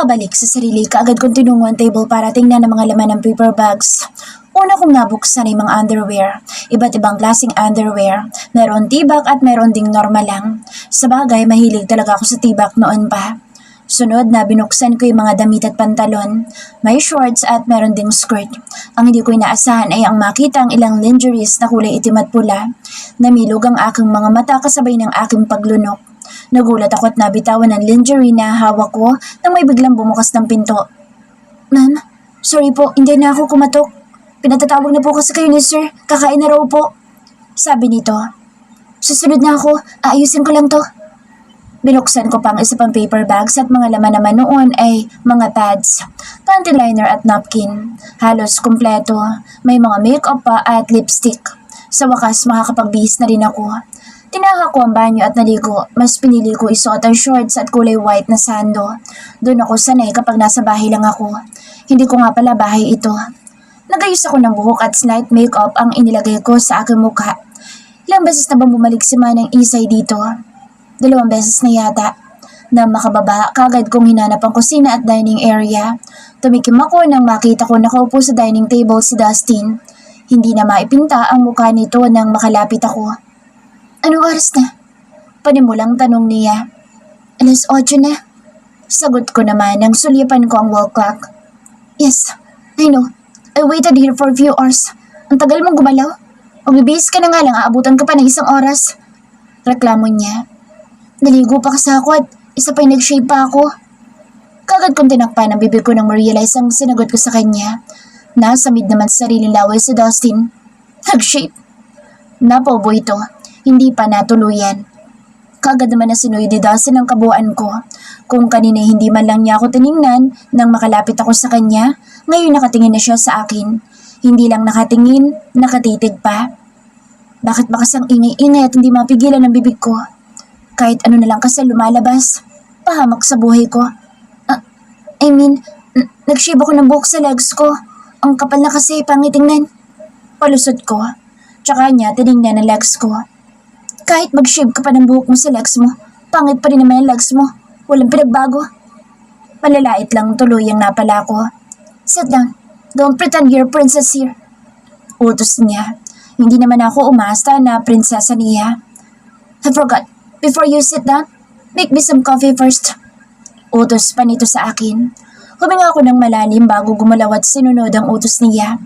Makabalik sa sarili, kaagad kong tinungo ang table para tingnan ang mga laman ng paper bags. Una kong nabuksan ay mga underwear. Iba't ibang klaseng underwear. Meron tibak at meron ding normal lang. Sa bagay, mahilig talaga ako sa tibak noon pa. Sunod na binuksan ko yung mga damit at pantalon. May shorts at meron ding skirt. Ang hindi ko inaasahan ay ang makita ang ilang lingeries na kulay itim at pula. Namilog ang aking mga mata kasabay ng aking paglunok. Nagulat ako at nabitawan ng lingerie na hawak ko nang may biglang bumukas ng pinto. Ma'am, sorry po, hindi na ako kumatok. Pinatatawag na po kasi kayo ni sir, kakain na raw po. Sabi nito. Susunod na ako, aayusin ko lang to. Binuksan ko pang isa pang paper bags at mga laman naman noon ay mga pads, panty liner at napkin. Halos kumpleto, may mga makeup pa at lipstick. Sa wakas makakapagbihis na rin ako. Tinaha ko ang banyo at naligo. Mas pinili ko isuot ang shorts at kulay white na sando. Doon ako sanay kapag nasa bahay lang ako. Hindi ko nga pala bahay ito. Nagayos ako ng buhok at slight makeup ang inilagay ko sa aking mukha. Ilang beses na bang bumalik si Manang Isay dito? 2 beses na yata. Na makababa, kagad kong hinanap ang kusina at dining area. Tumikim ako nang makita ko nakaupo sa dining table si Dustin. Hindi na maipinta ang mukha nito nang makalapit ako. Anong oras na? Panimulang tanong niya. 8:00 na. Sagot ko naman nang sulyapan ko ang wall clock. Yes, I know. I waited here for a few hours. Ang tagal mong gumalaw. Magbibihis ka na nga lang, aabutan ka pa ng 1 oras. Reklamo niya. Naligo pa kasi ako at isa pa'y nag-shave pa ako. Kagad kong tinakpan ang bibig ko nang ma-realize ang sinagot ko sa kanya. Nasa mid naman sa sariling laway si Dustin. Nag-shave? Napaubo ito. Hindi pa natuluyan. Kagad naman na sinuyo ni Dustin ang kabuuan ko. Kung kanina hindi man lang niya ako tiningnan nang makalapit ako sa kanya, ngayon nakatingin na siya sa akin. Hindi lang nakatingin, nakatitig pa. Bakit ba kasang ingay-ingay at hindi mapigilan ang bibig ko? Kahit ano na lang kasi lumalabas. Pahamak sa buhay ko. Nag-shave ako ng buhok sa legs ko. Ang kapal na kasi, pangitingnan. Palusot ko. Tsaka niya tiningnan ang legs ko. Kahit mag-shave ka pa ng buhok mo sa legs mo, pangit pa rin naman ang legs mo. Walang pinagbago. Malalait lang tuloy ang napala ko. Sit down. Don't pretend you're princess here. Utos niya. Hindi naman ako umasta na prinsesa niya. I forgot. Before you sit down, make me some coffee first. Utos pa nito sa akin. Huminga ako ng malalim bago gumalaw at sinunod ang utos niya.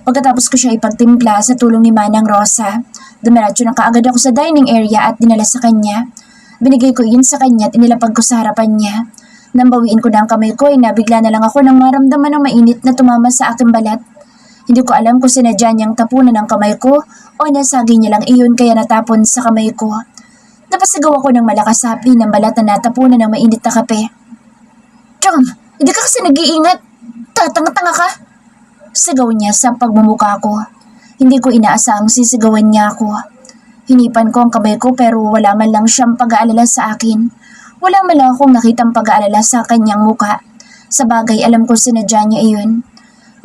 Pagkatapos ko siya ipagtimpla sa tulong ni Manang Rosa, dumiretso na kaagad ako sa dining area at dinala sa kanya. Binigay ko yun sa kanya at inilapag ko sa harapan niya. Nang bawiin ko na ang kamay ko ay nabigla na lang ako nang maramdaman ng mainit na tumama sa aking balat. Hindi ko alam kung sinadya niyang tapunan ang kamay ko o nasagi niya lang iyon kaya natapon sa kamay ko. Napasigaw ako ng malakas sa hapli ng balat na natapunan ng mainit na kape. Chum, hindi ka kasi nag-iingat. Tatanga-tanga ka. Sigaw niya sa pagmumuka ko. Hindi ko inaasahang sisigawan niya ako. Hinipan ko ang kamay ko pero wala man lang siyang pag-aalala sa akin. Wala man lang akong nakitang pag-aalala sa kanyang muka. Sa bagay alam ko sinadya niya iyon.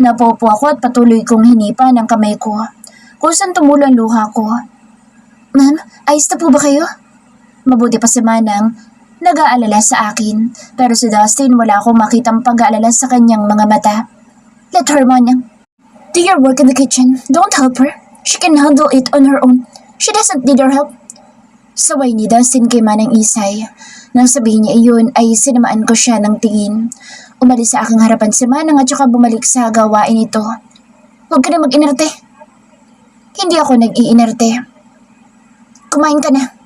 Napaupo ako at patuloy kong hinipan ang kamay ko. Kung saan tumulo ang luha ko. Ma'am, ayos na po ba kayo? Mabuti pa si Manang. Nag-aalala sa akin. Pero si Dustin wala akong makitang pag-aalala sa kanyang mga mata. Let her, Manang. Do your work in the kitchen. Don't help her. She can handle it on her own. She doesn't need your help. Saway ni Dustin kay Manang Isay. Nang sabihin niya iyon ay sinamaan ko siya ng tingin. Umalis sa aking harapan si Manang at saka bumalik sa gawain ito. Huwag ka na mag-inerte. Hindi ako nag-iinerte. Kumain ka na.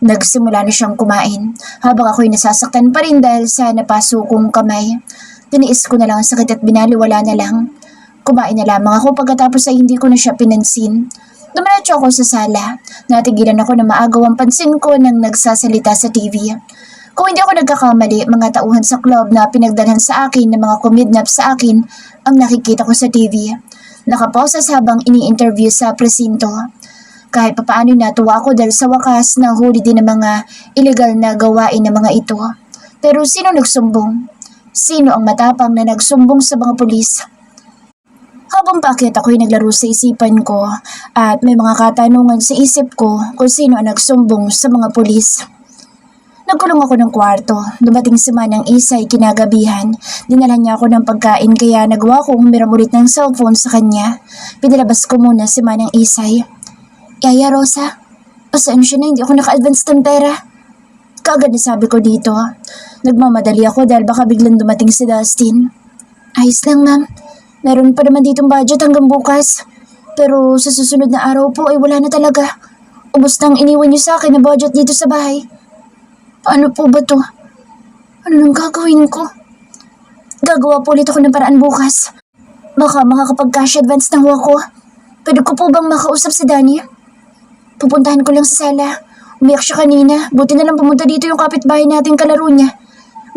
Nagsimula na siyang kumain habang ako'y nasasaktan pa rin dahil sa napaso kong kamay. Tiniis ko na lang ang sakit at binaliwala na lang. Kumain na lamang ako pagkatapos ay hindi ko na siya pinansin. Dumiretso ako sa sala. Natigilan ako na maagaw ang pansin ko nang nagsasalita sa TV. Kung hindi ako nagkakamali, mga tauhan sa club na pinagdalhan sa akin ng mga kumidnap sa akin ang nakikita ko sa TV. Nakaposas habang ini-interview sa presinto. Kahit papaano natuwa ako dahil sa wakas nahuli din ang mga illegal na gawain ng mga ito. Pero sino nagsumbong? Sino ang matapang na nagsumbong sa mga pulis? Habang bakit ako'y naglaro sa isipan ko at may mga katanungan sa isip ko kung sino ang nagsumbong sa mga pulis. Nagkulong ako ng kwarto. Dumating si Manang Isay kinagabihan. Dinala niya ako ng pagkain kaya nagawa ko humiram ulit ng cellphone sa kanya. Pinalabas ko muna si Manang Isay. Yaya Rosa, pasensya na hindi ako naka-advance ng pera. Kaagad na sabi ko dito. Nagmamadali ako dahil baka biglang dumating si Dustin. Ayos lang ma'am. Meron pa naman ditong budget hanggang bukas. Pero sa susunod na araw po ay wala na talaga. Ubus nang iniwan niyo sa akin na budget dito sa bahay. Paano po ba to? Ano nang gagawin ko? Gagawa po ulit ako ng paraan bukas. Baka makakapag-cash advance na ho ako. Pwede ko po bang makausap si Danny? Pupuntahan ko lang sa sala. Umiyak siya kanina. Buti na lang pumunta dito yung kapitbahay nating kalaro niya.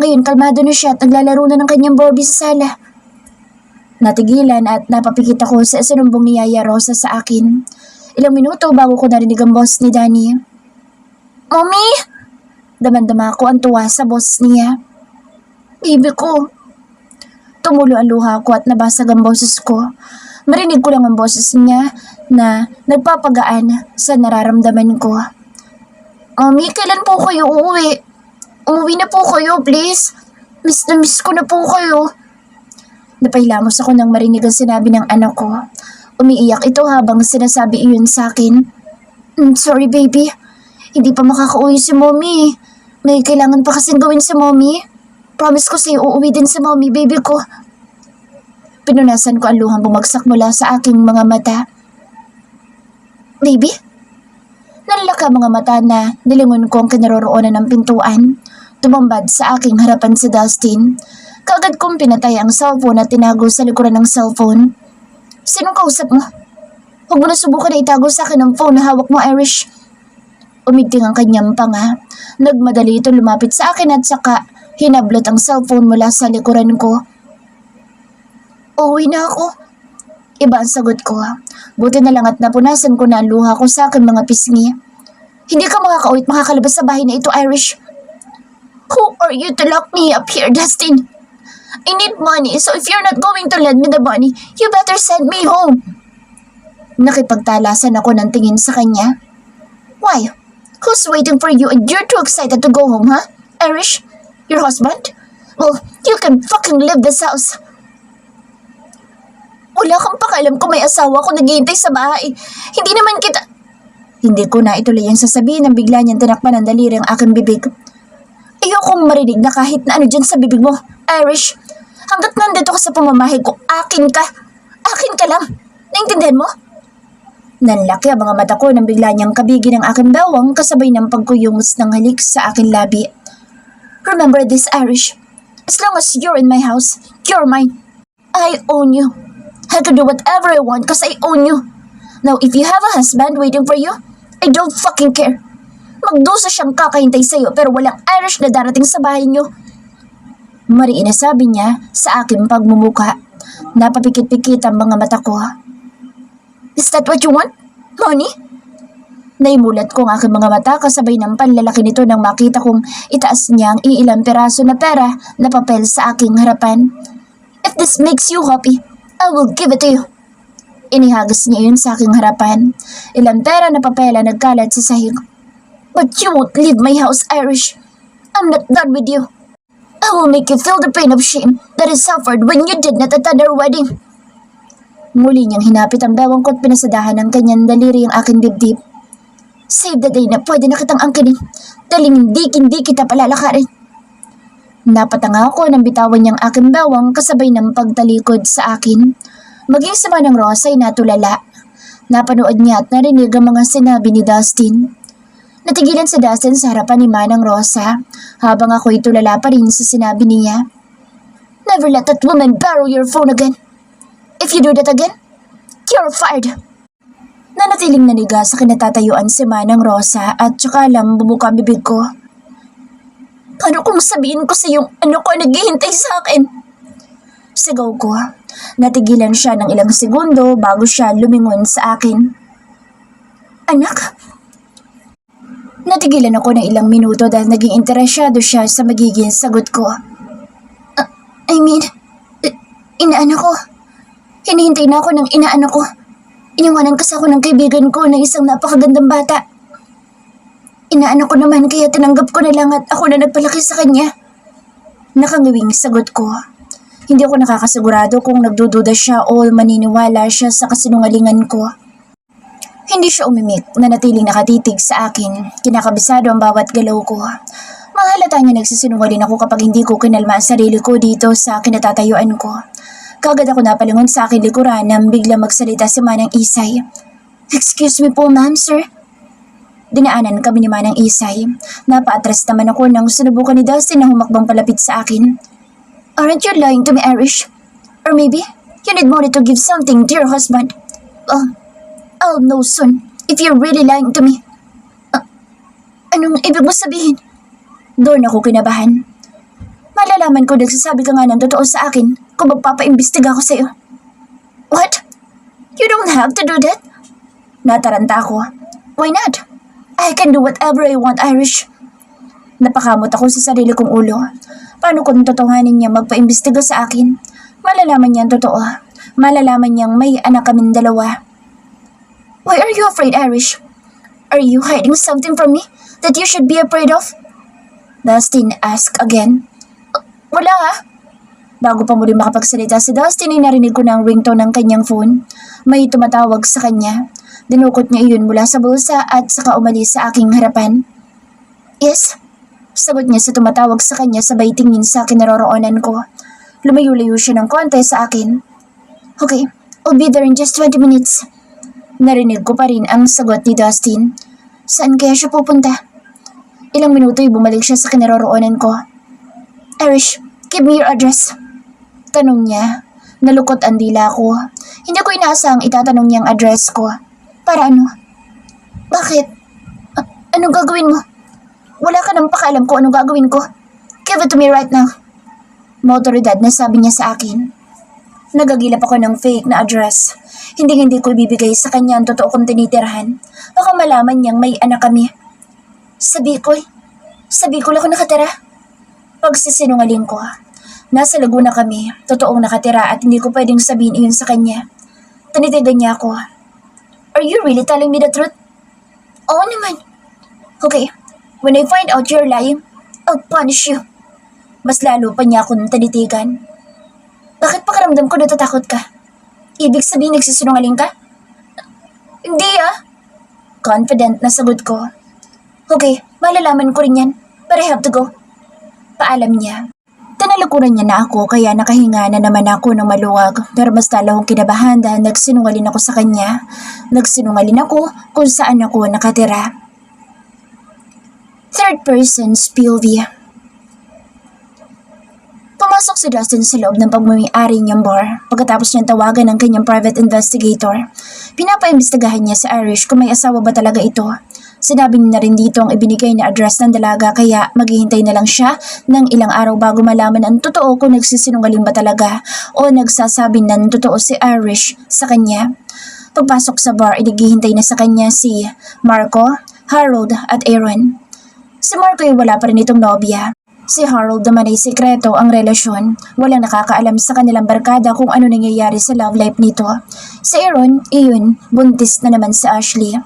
Ngayon kalmado na siya at naglalaro na ng kanyang Barbie sa sala. Natigilan at napapikit ako sa sinumbong ni Yaya Rosa sa akin. Ilang minuto bago ko narinig ang boss ni Danny. Mommy! Damandama ko ang tuwa sa boss niya. Baby ko. Tumulo ang luha ko at nabasag ang boses ko. Marinig ko lang ang boses niya na nagpapagaan sa nararamdaman ko. Mommy, kailan po kayo uuwi? Umuwi na po kayo, please. Miss na miss ko na po kayo. Napahilamos ako nang marinig ang sinabi ng anak ko. Umiiyak ito habang sinasabi iyon sa akin. Sorry, baby. Hindi pa makakauwi si mommy. May kailangan pa kasing gawin sa mommy. Promise ko sa'yo, uuwi din sa mommy, baby ko. Pinunasan ko ang luhang bumagsak mula sa aking mga mata. Baby? Nalalaka mga mata na nilingon ko ang kinaroroonan ng pintuan. Tumambad sa aking harapan si Dustin. Kaagad kong pinatay ang cellphone at tinago sa likuran ng cellphone. Sinong kausap mo? Huwag mo na subukan na itago sa akin ang phone na hawak mo, Irish. Umigting ang kanyang panga. Nagmadali ito lumapit sa akin at saka hinablot ang cellphone mula sa likuran ko. Uwi na ako. Iba ang sagot ko. Buti na lang at napunasan ko na ang luha ko sa aking mga pisngi. Hindi ka makakauwi at makakalabas sa bahay na ito, Irish. Who are you to lock me up here, Dustin? I need money, so if you're not going to lend me the money, you better send me home. Nakipagtalasan ako ng tingin sa kanya. Why? Who's waiting for you and you're too excited to go home, huh? Irish? Your husband? Well, you can fucking leave this house. Wala kang pakialam kung may asawa ko naghihintay sa bahay. Hindi naman kita... Hindi ko na ituloy ang sasabihin nang bigla niyang tinakpan ng daliri ang aking bibig. Ayokong marinig na kahit na ano dyan sa bibig mo, Irish. Hanggat nandito ka sa pamamahay ko, akin ka. Akin ka lang. Naintindihan mo? Nanlaki ang mga mata ko nang bigla niyang kabigin ang aking bawang kasabay ng pagkuyungos ng halik sa aking labi. Remember this, Irish. As long as you're in my house, you're mine. I own you. I can do whatever I want because I own you. Now, if you have a husband waiting for you, I don't fucking care. Magdusa siyang kakahintay sa'yo pero walang Irish na darating sa bahay niyo. Mariin na sabi niya sa aking pagmumuka. Napapikit-pikit ang mga mata ko. Is that what you want? Money? Naimulat ko ang aking mga mata kasabay ng panlalaki nito nang makita kong itaas niya ang iilang peraso na pera na papel sa aking harapan. If this makes you happy, I will give it to you. Inihagas niya yun sa aking harapan. Ilang pera na papel ang nagkalat sa sahig. But you won't leave my house, Irish. I'm not done with you. I will make you feel the pain of shame that is suffered when you did not attend our wedding. Muli niyang hinapit ang bewang ko at pinasadahan ng kanyang daliri ang aking dibdib. Save the day na pwede na kitang angkinin dahil hindi kita palalakarin. Napatanga ako nang bitawan niyang aking bewang kasabay ng pagtalikod sa akin. Maging sama ng Rosa ay natulala. Napanood niya at narinig ang mga sinabi ni Dustin. Natigilan si Dustin sa harapan ni Manang Rosa habang ako'y tulala pa rin sa sinabi niya. Never let that woman borrow your phone again. If you do that again, you're fired. Nanatiling naniga sa kinatatayuan si Manang Rosa at tsaka lang bumuka ang bibig ko. Paano kung sabihin ko sa yung ano ko naghihintay sa akin? Sigaw ko. Natigilan siya ng ilang segundo bago siya lumingon sa akin. Anak? Natigilan ako ng ilang minuto dahil naging interesado siya sa magiging sagot ko. Inaanak ko. Hinihintay na ako ng inaanak ko. Iniwanan kasi ako ng kaibigan ko na isang napakagandang bata. Inaano ko naman kaya tinanggap ko na lang at ako na nagpalaki sa kanya. Nakangiwing sagot ko. Hindi ako nakakasigurado kung nagdududa siya o maniniwala siya sa kasinungalingan ko. Hindi siya umimik, nanatiling nakatitig sa akin. Kinakabisado ang bawat galaw ko. Mahalata niya nagsisinungaling ako kapag hindi ko kinalma ang sarili ko dito sa kinatatayuan ko. Kagad ako napalingon sa aking likuran nang bigla magsalita si Manang Isay. Excuse me po, ma'am, sir. Dinaanan kami ni Manang Isay. Napaatras naman ako nang sinubukan ni Dustin na humakbang palapit sa akin. Aren't you lying to me, Irish? Or maybe, you need money to give something to your husband. I'll know soon if you're really lying to me. Anong ibig mo sabihin? Doon ako kinabahan. Malalaman ko nagsasabi ka nga ng totoo sa akin kung magpapaimbestiga ko sa'yo. What? You don't have to do that? Nataranta ako. Why not? I can do whatever I want, Irish. Napakamot ako sa sarili kong ulo. Paano kung totohanin niya magpaimbestiga sa akin? Malalaman niya ang totoo. Malalaman niyang may anak kaming dalawa. Why are you afraid, Irish? Are you hiding something from me that you should be afraid of? Dustin asked again. Wala ah. Bago pa muli makapagsalita si Dustin ay narinig ko na ang ringtone ng kanyang phone. May tumatawag sa kanya. Dinukot niya iyon mula sa bulsa at saka umalis sa aking harapan. Yes, sagot niya sa tumatawag sa kanya sabay tingin sa kinaroroonan ko. Lumayo-layo siya ng konti sa akin. Okay, I'll be there in just 20 minutes. Narinig ko pa rin ang sagot ni Dustin. Saan kaya siya pupunta? Ilang minuto ay bumalik siya sa kinaroroonan ko. Irish, give me your address. Tanong niya. Nalukot ang dila ko. Hindi ko inaasang itatanong niya ang address ko. Para ano? Bakit? Anong gagawin mo? Wala ka nang pakialam kung anong gagawin ko. Give it to me right now. Motoridad na sabi niya sa akin. Nagagilap ako ng fake na address. Hindi ko ibibigay sa kanya ang totoo kong tinitirahan. Baka malaman niyang may anak kami. Sa Bicol ako nakatira. Pagsisinungaling ko. Nasa Laguna kami, totoong nakatira at hindi ko pwedeng sabihin iyon sa kanya. Tinitigan niya ako. Are you really telling me the truth? Oo naman. Okay, when I find out you're lying, I'll punish you. Mas lalo pa niya akong tinitigan. Bakit pakiramdam ko natatakot ka? Ibig sabihin nagsisinungaling ka? Hindi ah. Confident na sagot ko. Okay, malalaman ko rin yan. But I have to go. Paalam niya. Tinalukuran niya na ako kaya nakahinga na naman ako ng maluwag pero mas lalo akong kinabahan dahil nagsinungaling ako sa kanya. Nagsinungaling ako kung saan ako nakatira. Third person's POV. Pumasok si Dustin sa loob ng pagmamay-ari niyang bar pagkatapos niyang tawagan ng kanyang private investigator. Pinapaimbestigahan niya sa Irish kung may asawa ba talaga ito. Sinabi niya na rin dito ang ibinigay na address ng dalaga kaya maghihintay na lang siya ng ilang araw bago malaman ang totoo kung nagsisinungaling ba talaga o nagsasabi ng totoo si Irish sa kanya. Pagpasok sa bar, inaghihintay na sa kanya si Marco, Harold at Aaron. Si Marco ay wala pa rin itong nobya. Si Harold naman ay sikreto ang relasyon. Walang nakakaalam sa kanilang barkada kung ano nangyayari sa love life nito. Si Aaron, iyon, buntis na naman si Ashley.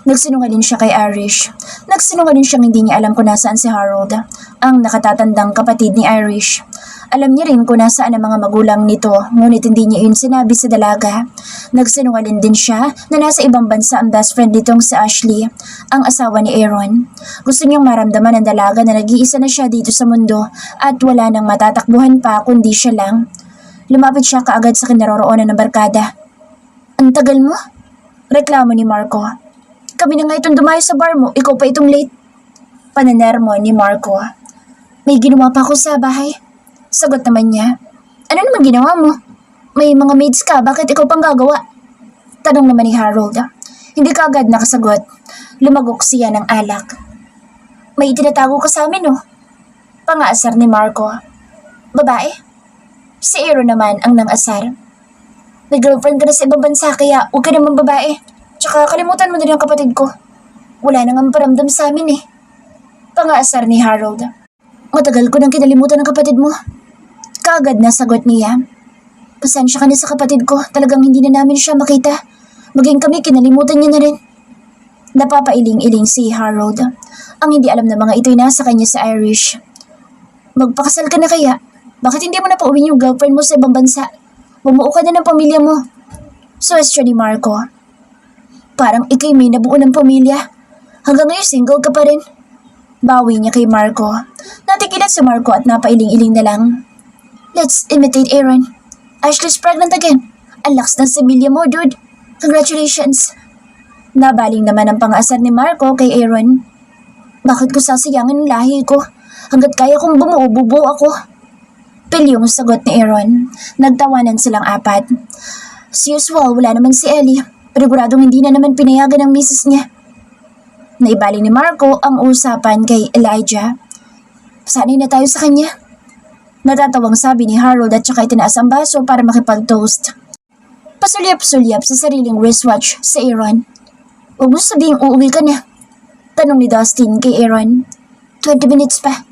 Nagsinungaling siya kay Irish. Nagsinungaling siyang hindi niya alam kung nasaan si Harold, ang nakatatandang kapatid ni Irish. Alam niya rin kung nasaan ang mga magulang nito, ngunit hindi niya yun sinabi sa dalaga. Nagsinungaling din siya na nasa ibang bansa ang best friend nitong si Ashley, ang asawa ni Aaron. Gusto niyang maramdaman ng dalaga na nag-iisa na siya dito sa mundo at wala nang matatakbuhan pa kundi siya lang. Lumapit siya kaagad sa kinaroroonan ng barkada. Ang tagal mo? Reklamo ni Marco. Kami na nga itong dumayo sa bar mo, ikaw pa itong late. Pananermo ni Marco. May ginawa pa ako sa bahay. Sagot naman niya. Ano naman ginawa mo? May mga maids ka, bakit ikaw pang gagawa? Tanong naman ni Harold. Hindi ka agad nakasagot. Lumagok siya ng alak. May itinatago ka sa amin, oh. Pangaasar ni Marco. Babae? Si Aaron naman ang nangasar. May girlfriend ka na sa ibang bansa kaya huwag ka naman babae. Tsaka kalimutan mo din ang kapatid ko. Wala nang paramdam sa amin eh. Pangaasar ni Harold. Matagal ko nang kinalimutan ng kapatid mo. Kaagad na sagot niya. Pasensya ka na sa kapatid ko. Talagang hindi na namin siya makita. Maging kami kinalimutan niya na rin. Napapailing-iling si Harold. Ang hindi alam ng mga ito'y nasa kanya sa Irish. Magpakasal ka na kaya? Bakit hindi mo na pauwiin yung girlfriend mo sa ibang bansa? Bumuo ka na ng pamilya mo. Suwestyon ni Marco. Parang ikay may nabuo ng pamilya. Hanggang ngayon single ka pa rin. Bawi niya kay Marco. Natikilat si Marco at napailing-iling na lang. Let's imitate Aaron. Ashley's pregnant again. Ang lakas ng similya mo, dude. Congratulations. Nabaling naman ang pang-aasar ni Marco kay Aaron. Bakit ko sasayangin ang lahi ko? Hanggat kaya kong bumuo-bubo ako. Pilyong sagot ni Aaron. Nagtawanan silang apat. As usual, wala naman si Ellie. Paniguradong hindi na naman pinayagan ng misis niya. Naibaling ni Marco ang usapan kay Elijah. Sanay na tayo sa kanya. Natatawang sabi ni Harold at saka itinaas ang baso para makipag-toast. Pasulyap-sulyap sa sariling wristwatch sa Aaron. Huwag mo sabihing uuwi ka na. Tanong ni Dustin kay Aaron. 20 minutes pa.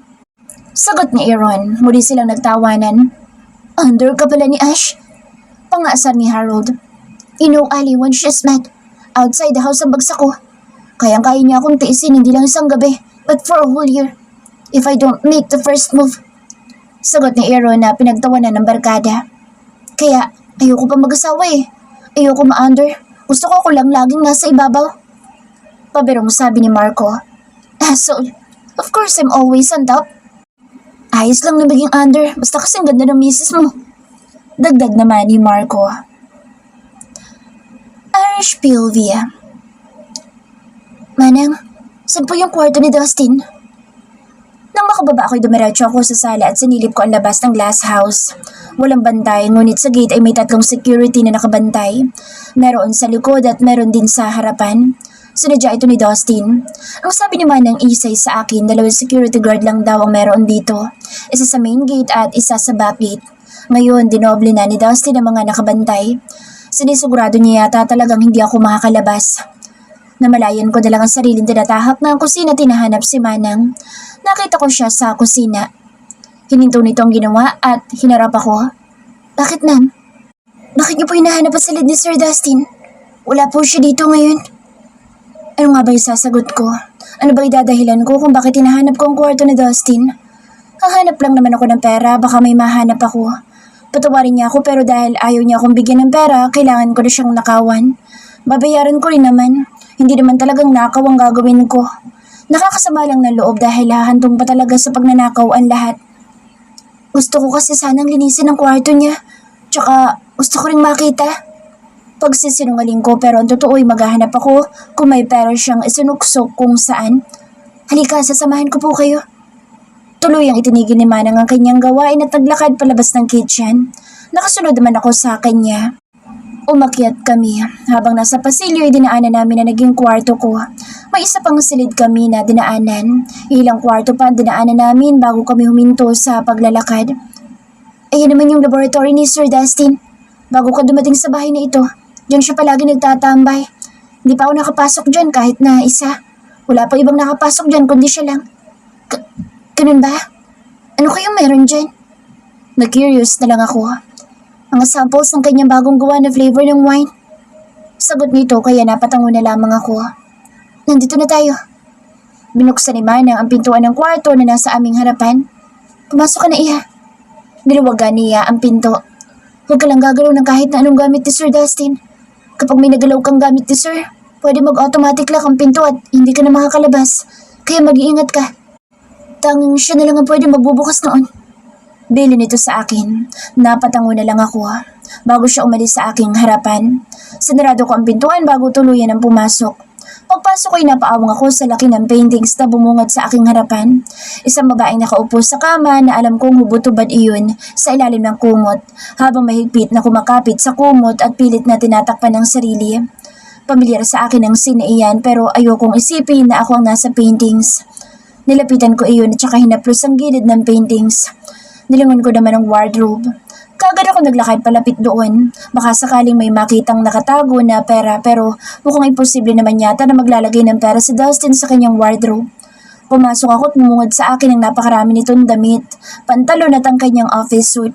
Sagot ni Aaron. Muli silang nagtawanan. Under ka pala ni Ash. Pangasar ni Harold. You know, Ali, when she's mad, outside the house ang bagsak ko. Kayang-kaya niya akong tiisin hindi lang isang gabi, but for a whole year. If I don't make the first move. Sagot ni Aaron na pinagtawanan ng barkada. Kaya, ayoko pa mag-asawa eh. Ayoko ma-under. Gusto ko lang laging nasa ibabaw. Pabirong sabi ni Marco. Asshole. Of course I'm always on top. Ayos lang na maging under, basta kasing ganda ng misis mo. Dagdag naman ni Marco. Irish Pilvia. Manang, saan po yung kwarto ni Dustin? Nang makababa ako'y dumiretso ako sa sala at sinilip ko ang labas ng glass house. Walang bantay, ngunit sa gate ay may 3 security na nakabantay. Meron sa likod at meron din sa harapan. Sinadya ito ni Dustin. Ang sabi ni Manang Isay sa akin, 2 security guard lang daw ang meron dito. Isa sa main gate at isa sa back gate. Ngayon, dinoble na ni Dustin ang mga nakabantay. Sinisigurado niya yata talagang hindi ako makakalabas. Namalayan ko na lang ang sariling tinatahak na ang kusina tinahanap si Manang. Nakita ko siya sa kusina. Hininto nito ang ginawa at hinarap ako. Bakit, ma'am? Bakit niyo po hinahanap ang salid ni Sir Dustin? Wala po siya dito ngayon. Ano nga ba yung sasagot ko? Ano ba idadahilan ko kung bakit hinahanap ko ang kwarto ni Dustin? Hahanap lang naman ako ng pera, baka may mahanap ako. Patawarin niya ako pero dahil ayaw niya akong bigyan ng pera, kailangan ko na siyang nakawan. Babayaran ko rin naman. Hindi naman talagang nakaw ang gagawin ko. Nakakasama lang ng loob dahil hahantong pa talaga sa pagnanakaw ang lahat. Gusto ko kasi sanang linisin ang kwarto niya. Tsaka gusto ko rin makita. Pagsisinungaling ko pero ang totoo'y maghahanap ako kung may pera siyang isinuksok kung saan. Halika, sasamahan ko po kayo. Tuluyang itinigil ni Manang ang kanyang gawain at naglakad palabas ng kitchen. Nakasunod naman ako sa kanya. Umakyat kami. Habang nasa pasilyo ay dinaanan namin na naging kwarto ko. May isa pang silid kami na dinaanan. Ilang kwarto pa ang dinaanan namin bago kami huminto sa paglalakad. Ayan naman yung laboratory ni Sir Dustin. Bago ka dumating sa bahay na ito, diyan siya palagi nagtatambay. Hindi pa ako nakapasok dyan kahit na isa. Wala pa ibang nakapasok dyan kundi siya lang. Ganun ba? Ano kayong meron dyan? Na-curious na lang ako. Mga samples ng kanyang bagong gawa na flavor ng wine. Sagot nito kaya napatango na lamang ako. Nandito na tayo. Binuksan ni Manang ang pintuan ng kwarto na nasa aming harapan. Pumasok ka na, Iha. Niluwagan niya ang pinto. Huwag ka lang gagalaw ng kahit na anong gamit ni Sir Dustin. Kapag may nagalaw kang gamit ni Sir, pwede mag-automatic lock ang pinto at hindi ka na makakalabas. Kaya mag-iingat ka. Tanging siya na lang ang pwede magbubukas noon. Bili nito sa akin. Napatango na lang ako bago siya umalis sa aking harapan. Sinarado ko ang pintuan bago tuluyan ang pumasok. Pagpasok ko'y napaawang ako sa laki ng paintings na bumungad sa aking harapan. Isang babaeng nakaupo sa kama na alam kong hubot-hubad iyon sa ilalim ng kumot habang mahigpit na kumakapit sa kumot at pilit na tinatakpan ng sarili. Pamilyar sa akin ang scene iyan pero ayokong isipin na ako ang nasa paintings. Nilapitan ko iyon at saka hinaplos ang gilid ng paintings. Nilingon ko naman ang wardrobe. Kaagad ako naglakad palapit doon. Baka sakaling may makitang nakatago na pera pero mukhang imposible naman yata na maglalagay ng pera si Dustin sa kanyang wardrobe. Pumasok ako at bumungad sa akin ang napakarami nitong damit, pantalon at ang kanyang office suit.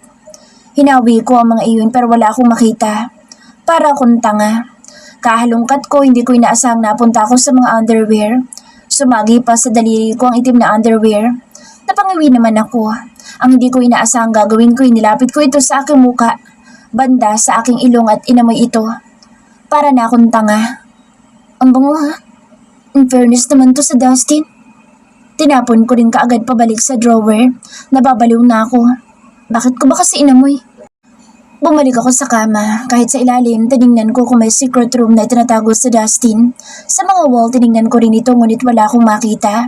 Hinawi ko ang mga iyon pero wala akong makita. Para akong tanga. Kahalungkat ko, hindi ko inaasahang napunta ako sa mga underwear. Sumagi pa sa daliri ko ang itim na underwear. Napangiwi naman ako. Ang hindi ko inaasahang gagawin ko, inilapit ko ito sa aking muka. Banda sa aking ilong at inamoy ito. Para na akong tanga. Ang bango ha? In fairness naman to sa Dustin. Tinapon ko rin kaagad pabalik sa drawer. Nababaliw na ako. Bakit ko ba kasi inamoy? Bumalik ako sa kama. Kahit sa ilalim, tinignan ko kung may secret room na itinatago sa Dustin. Sa mga wall, tinignan ko rin ito ngunit wala akong makita.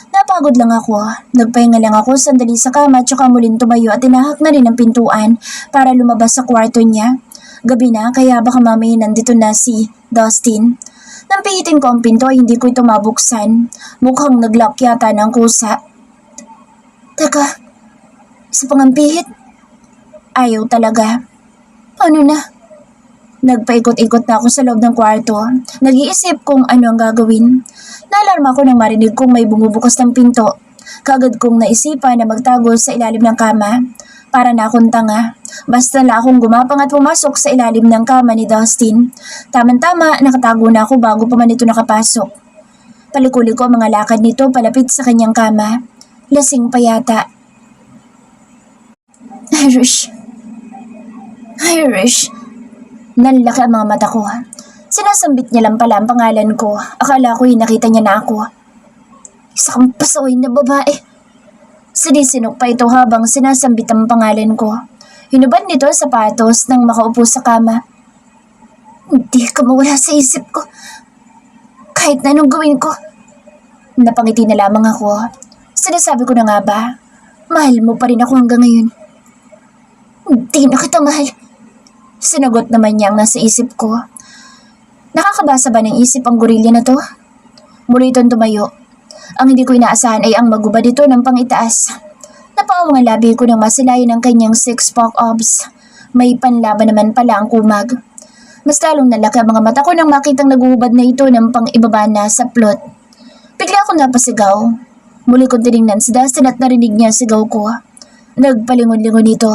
Napagod lang ako. Nagpahinga lang ako sandali sa kama at saka muling tumayo at tinahak na rin ang pintuan para lumabas sa kwarto niya. Gabi na kaya baka mamaya nandito na si Dustin. Nang pihitin ko ang pinto ay hindi ko ito mabuksan. Mukhang naglock yata ng kusa. Teka, isa pang ang pihit. Ayaw talaga. Ano na? Nagpaikot-ikot na ako sa loob ng kwarto. Nag-iisip kung ano ang gagawin. Naalarma ako nang marinig kong may bumubukas ng pinto. Kagad kong naisipan na magtago sa ilalim ng kama. Para na akong tanga. Basta na akong gumapang at pumasok sa ilalim ng kama ni Dustin. Tama-tama, nakatago na ako bago pa man ito nakapasok. Palikuli ko ang mga lakad nito palapit sa kanyang kama. Lasing pa yata. Irish. Nanlaki ang mga mata ko. Sinasambit niya lang pala ang pangalan ko. Akala ko nakita niya na ako. Isa kang pasaway na babae. Sinisinok pa ito habang sinasambit ang pangalan ko. Hinubad nito ang sapatos nang makaupo sa kama. Hindi ka mawala sa isip ko. Kahit na anong gawin ko. Napangiti na lamang ako. Sinasabi ko na nga ba, mahal mo pa rin ako hanggang ngayon. Hindi na kita mahal. Sinagot naman niya ang nasa isip ko. Nakakabasa ba ng isip ang gorilya na to? Muli itong tumayo. Ang hindi ko inaasahan ay ang magubad ito ng pangitaas. Napawang ang labi ko nang masilayan ang kanyang six-pack abs. May panlaban naman pala ang kumag. Mas lalong nalaki ang mga mata ko nang makitang naguhubad na ito ng pang-ibaba na sa plot. Bigla akong napasigaw. Muli kong tinignan si Dustin at narinig niya sigaw ko. Nagpalingon-lingon ito.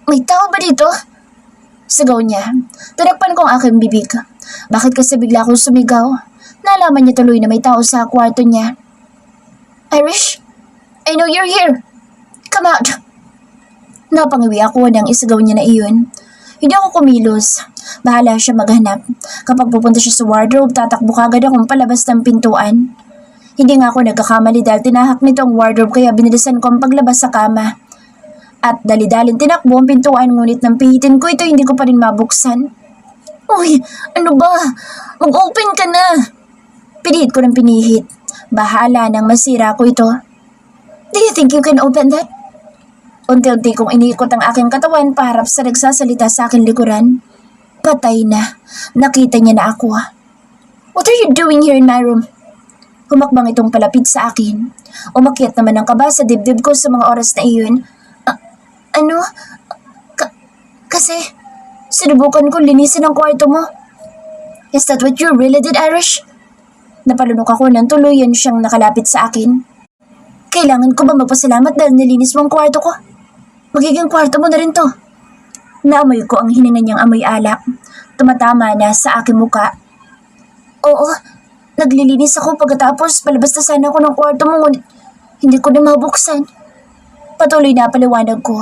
May tao ba dito? Sigaw niya. Tinakpan ko ang aking bibig. Bakit kasi bigla akong sumigaw? Nalaman niya tuloy na may tao sa kwarto niya. Irish, I know you're here. Come out. Napangiwi ako nang isigaw niya na iyon. Hindi ako kumilos. Bahala siya maghanap. Kapag pupunta siya sa wardrobe, tatakbo kagad akong palabas ng pintuan. Hindi nga ako nagkakamali dahil tinahak nito ang wardrobe kaya binilisan ko ang paglabas sa kama. At dali-dalin tinakbo ang pintuan ngunit nang pihitin ko ito hindi ko pa rin mabuksan. Uy, ano ba? Mag-open ka na! Pinihit ko ng pinihit. Bahala nang masira ko ito. Do you think you can open that? Unti-unti kong iniikot ang aking katawan paharap sa nagsasalita sa aking likuran. Patay na. Nakita niya na ako. What are you doing here in my room? Humakbang itong palapit sa akin. Umakyat naman ang kaba sa dibdib ko sa mga oras na iyon. Ano? Kasi sinubukan ko linisin ang kwarto mo. Is that what you really did, Irish? Napalunok ako nang tuluyan siyang nakalapit sa akin. Kailangan ko ba magpasalamat dahil nilinis mo ang kwarto ko? Magiging kwarto mo na rin to. Naamoy ko ang hininga niyang amoy alak. Tumatama na sa aking muka. Oo, naglilinis ako pagkatapos palabas na sana ako ng kwarto mo ngunit hindi ko na mabuksan. Patuloy na paliwanag ko.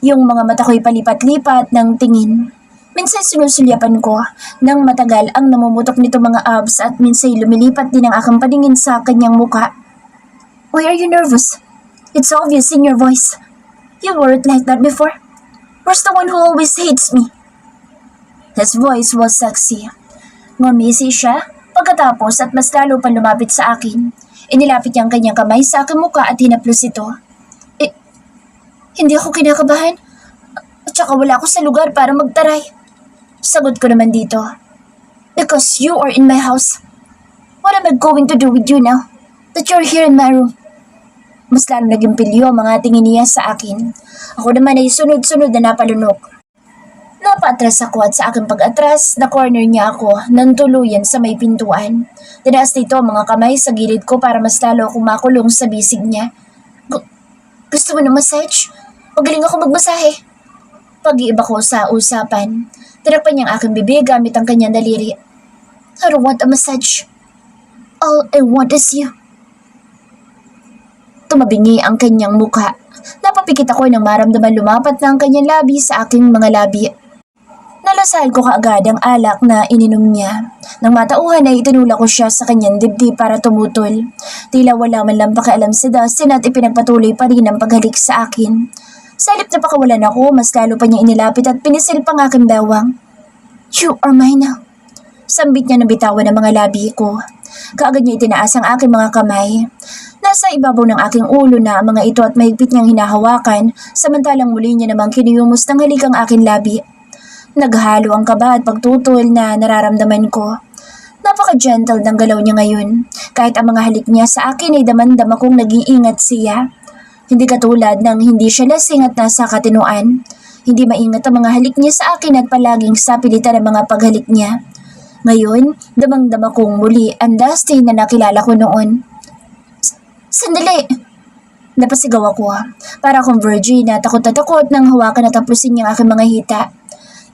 Yung mga mata ko'y palipat-lipat ng tingin. Minsan sinusulyapan ko nang matagal ang namumutok nito mga abs at minsan lumilipat din ang aking paningin sa kanyang muka. Why are you nervous? It's obvious in your voice. You weren't like that before. Where's the one who always hates me? His voice was sexy. Ngumisi siya pagkatapos at mas lalo pang lumapit sa akin. Inilapit niya ang kanyang kamay sa aking muka at hinaplos ito. Hindi ako kinakabahan. At saka wala ako sa lugar para magtaray. Sagot ko naman dito. Because you are in my house. What am I going to do with you now? That you're here in my room? Mas lalo naging pilyo ang mga tingin niya sa akin. Ako naman ay sunod-sunod na napalunok. Napaatras ako at sa aking pag-atras, na-corner niya ako nang tuluyan sa may pintuan. Tinaas nito ang mga kamay sa gilid ko para mas lalo akong makulong sa bisig niya. Gusto mo ng massage? Magaling ako magmasahe. Pag-iiba ko sa usapan, tinakpan niya ang aking bibig gamit ang kanyang daliri. I don't want a massage. All I want is you. Tumabingi ang kanyang mukha. Napapikit ako nang maramdaman lumapat na ang kanyang labi sa aking mga labi. Nalasahan ko kaagad ang alak na ininom niya. Nang matauhan ay itinulak ko siya sa kanyang dibdib para tumutol. Tila wala man lang pakialam si Dustin at ipinagpatuloy pa rin ang paghalik sa akin. Sa halip na pakawalan ako, mas lalo pa niya inilapit at pinisil pang aking bewang. You are mine now. Sambit niya na bitawan ang mga labi ko. Kaagad niya itinaas ang aking mga kamay. Nasa ibabaw ng aking ulo na ang mga ito at mahigpit niyang hinahawakan, samantalang muli niya namang kiniyumos ng halik ang aking labi. Naghalo ang kaba at pagtutol na nararamdaman ko. Napaka-gentle ng galaw niya ngayon. Kahit ang mga halik niya sa akin ay damandama kong nag-iingat siya. Hindi katulad ng hindi siya lasing at nasa katinuan. Hindi maingat ang mga halik niya sa akin at palaging sapilitan ang mga paghalik niya. Ngayon, damang-dama kong muli ang Dustin na nakilala ko noon. Sandali! Napasigaw ako. Para akong virgin na takot na takot nang hawakan at tapusin niyang aking mga hita.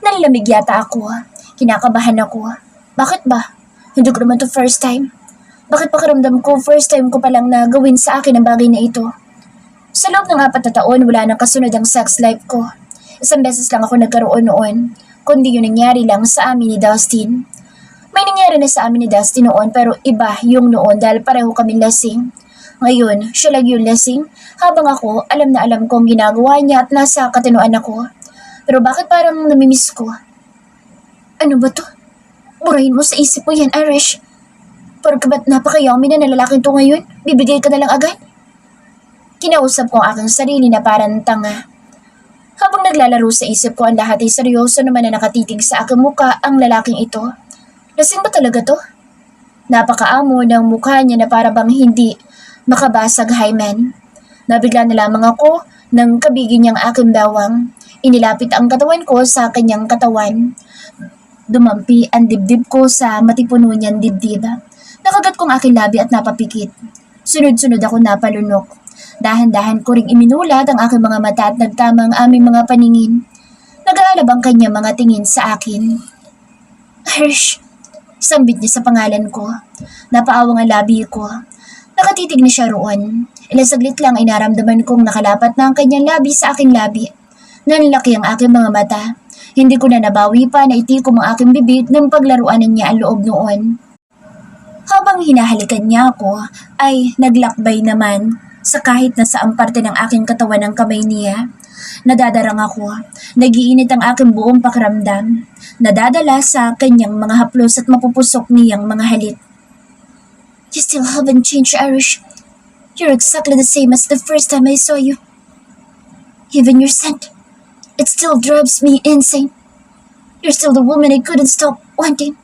Nalalamig yata ako. Kinakabahan ako. Bakit ba? Hindi ko naman to first time. Bakit pakiramdam ko first time ko palang na gawin sa akin ang bagay na ito? Sa loob ng 4 na taon, wala nang kasunod ang sex life ko. Isang beses lang ako nagkaroon noon, kundi yung nangyari lang sa amin ni Dustin. May nangyari na sa amin ni Dustin noon pero iba yung noon dahil pareho kami lasing. Ngayon, siya lang yung lasing, habang ako alam na alam ko ang ginagawa niya at nasa katinuan ako. Pero bakit parang namimiss ko? Ano ba to? Burahin mo sa isip mo yan, Irish. Pero ba't napakayami na lalaking to ngayon? Bibigay ka na lang agad? Kinausap ko ang aking sarili na parang tanga. Habang naglalaro sa isip ko ang lahat ay seryoso naman na nakatitig sa aking muka ang lalaking ito. Lasing ba talaga to? Napakaamo ng mukha niya na para bang hindi makabasag hymen. Nabigla na lamang ako nang kabigin niyang aking bawang. Inilapit ang katawan ko sa kanyang katawan. Dumampi ang dibdib ko sa matipuno niyang dibdib. Nakagat kong aking labi at napapikit. Sunod-sunod ako napalunok. Dahan-dahan ko ring iminulat ang aking mga mata at nagtama ang aming mga paningin. Nag-aalab ang kanyang mga tingin sa akin. Hirsch! Sambit niya sa pangalan ko. Napaawang ang labi ko. Nakatitig na siya roon. Ilang saglit lang ay naramdaman kong nakalapat na ang kanyang labi sa aking labi. Nanlaki ang aking mga mata. Hindi ko na nabawi pa na itikom ang aking bibig nang paglaruanan niya ang loob noon. Habang hinahalikan niya ako, ay naglakbay naman sa kahit na saang parte ng aking katawan ng kamay niya. Nadadarang ako. Nagiinit ang aking buong pakiramdam. Nadadala sa kanyang mga haplos at mapupusok niyang mga halik. You still haven't changed, Irish. You're exactly the same as the first time I saw you. Even your scent. It still drives me insane. You're still the woman I couldn't stop wanting.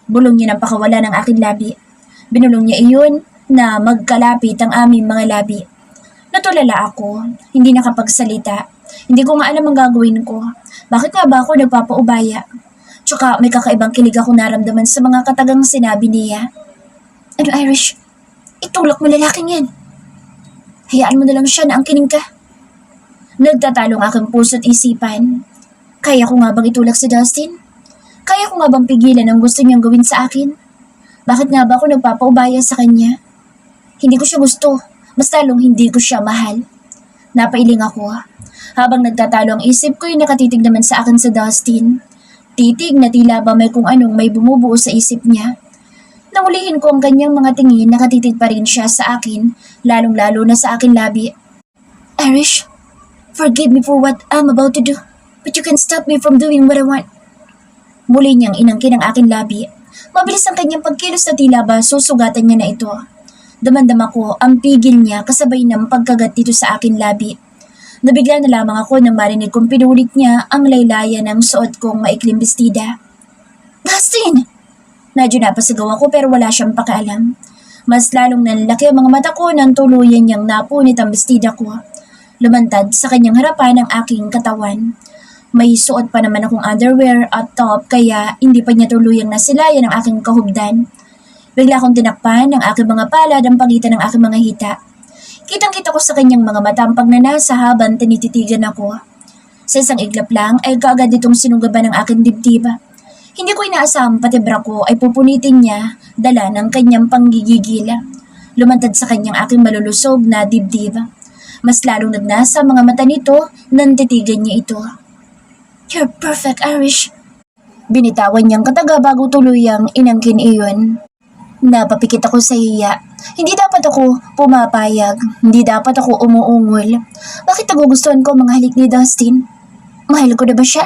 Bulong niya ng pakawala ng aking labi. Binulong niya iyon na magkalapit ang aming mga labi. Natulala ako, hindi nakapagsalita. Hindi ko nga alam ang gagawin ko. Bakit nga ba ako nagpapaubaya? Tsaka may kakaibang kilig ako naramdaman sa mga katagang sinabi niya. Ano, Irish? Itulak mo lalaking yan. Hayaan mo na lang siya na angkinin ka. Nagtatalong aking puso't isipan. Kaya ko nga bang itulak si Dustin? Kaya ko nga bang pigilan ang gusto niyang gawin sa akin? Bakit nga ba ako nagpapaubaya sa kanya? Hindi ko siya gusto. Mas lalong hindi ko siya mahal. Napailing ako. Habang nagtatalo ang isip ko ay nakatitig naman sa akin sa Dustin. Titig na tila ba may kung anong may bumubuo sa isip niya. Nangulihin ko ang kanyang mga tingin, nakatitig pa rin siya sa akin, lalong-lalo na sa akin labi. Irish, forgive me for what I'm about to do, but you can stop me from doing what I want. Muli niyang inangkin ang aking labi. Mabilis ang kanyang pagkilos na tila ba susugatan niya na ito. Damandama ko ang pigil niya kasabay ng pagkagat dito sa akin labi. Nabigla na lamang ako nang marinig kong pinulit niya ang laylayan ng suot kong maikling bestida. Dustin! Medyo napasigaw ako pero wala siyang pakialam. Mas lalong nanlaki ang mga mata ko nang tuluyan niyang napunit ang bestida ko. Lumantad sa kanyang harapan ang aking katawan. May suot pa naman akong underwear at top kaya hindi pa niya tuluyang nasilayan ang aking kahubdan. Bigla akong tinakpan ng aking mga palad ang pagitan ng aking mga hita. Kitang-kita ko sa kanyang mga mata ang pagnanasa habang tinititigan ako. Sa isang iglap lang ay kaagad itong sinugaban ng aking dibdiba. Hindi ko inaasahang pati bra ko ay pupunitin niya dala ng kanyang panggigigila. Lumantad sa kanyang aking malulusob na dibdiba. Mas lalong nagnasa ang mga mata nito nang titigan niya ito. "You're perfect, Irish." Binitawan niyang kataga bago tuluyang inangkin iyon. Napapikit ako sa iya. Hindi dapat ako pumapayag. Hindi dapat ako umuungol. Bakit nagugustuhan ko ang mga halik ni Dustin? Mahal ko na ba siya?